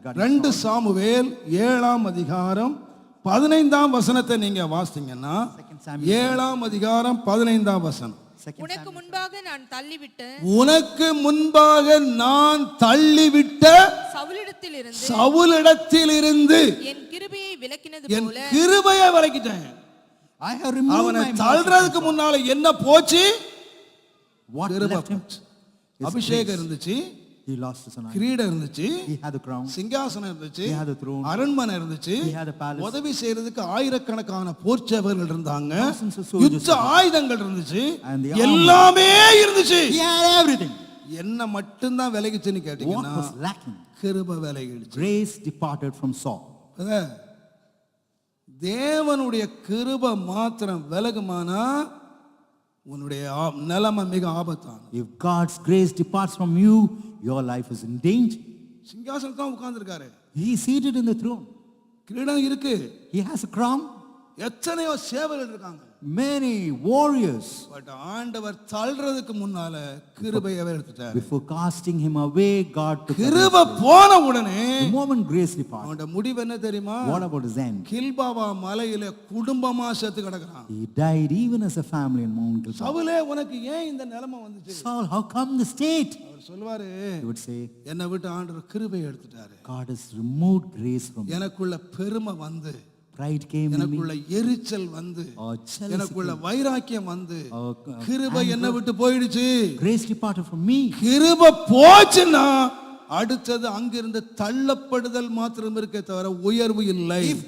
regarding 2 Samuel 7ஆம் அதிகாரம் 15ஆம் வசனத்தை நீங்க வாசித்தீங்கன்னா 7ஆம் அதிகாரம் 15ஆம் வசனம். உனக்கு முன்பாக நான் தள்ளிவிட்ட உனக்கு முன்பாக நான் தள்ளிவிட்ட சவுலிடத்திலிருந்து என் கிருபையை விலக்கினது என் போல கிருபையை விலக்கிட்டேன். I have removed அவனை my தள்ளுறதுக்கு முன்னால என்ன போச்சு? What கிருபை left him? போச்சு. அபிஷேகம் இருந்துச்சு, He lost his honor. கிரீடம் இருந்துச்சு, He had the crown. சிங்காசனம் இருந்துச்சு, He had the throne. அரண்மனை இருந்துச்சு, He had a palace. உதவி செய்யறதுக்கு ஆயிரக்கணக்கான போர்ச்சவர்கள் இருந்தாங்க, Thousands of soldiers. யுத்த ஆயுதங்கள் இருந்துச்சு, And the army. எல்லாமே இருந்துச்சு. He had everything. என்ன மட்டும்தான் விலகிச்சுன்னு What கேட்டீங்கன்னா was lacking? கிருபை விலகிடுச்சு. Grace departed from Saul. அதான், தேவனுடைய கிருபை மாத்திரம் விலகுமானா உன்னுடைய நிலைமை மிக ஆபத்தான. If God's grace departs from you, your life is in danger. சிங்காசனம் தான் உட்கார்ந்திருக்காரு, He is seated in the throne. கிரீடம் இருக்கு, He has a crown. எத்தனையோ சேவர்கள் இருக்காங்க. Many warriors. பட் ஆண்டவர் தள்ளுறதுக்கு முன்னால கிருபையை எடுத்துட்டார். Before casting him away, God took கிருபை போன உடனே the moment grace departed. அவனோட முடிவு என்ன தெரியுமா? What about his end? கில்பாவா மலையில குடும்பமா செத்து கிடக்குறான். He died even as a family in Mount Gilboa. சவுலே உனக்கு ஏன் இந்த நிலைமை வந்துச்சு? Saul, how come the state? அவர் சொல்வாரு, He would say, என்னை விட்டு ஆண்டவர் கிருபையை எடுத்துட்டாரு. God has removed grace from me. எனக்குள்ள பெருமை வந்து, Pride came in me. எனக்குள்ள எரிச்சல் வந்து, Or jealousy எனக்குள்ள came. வைராக்கியம் வந்து, Or கிருபை anger. என்னை விட்டு போயிடுச்சு. Grace departed from me. கிருபை போச்சுன்னா அடுத்தது அங்கிருந்து தள்ளப்படுதல் மாத்திரம் இருக்கே தவிர உயர்வு இல்லை.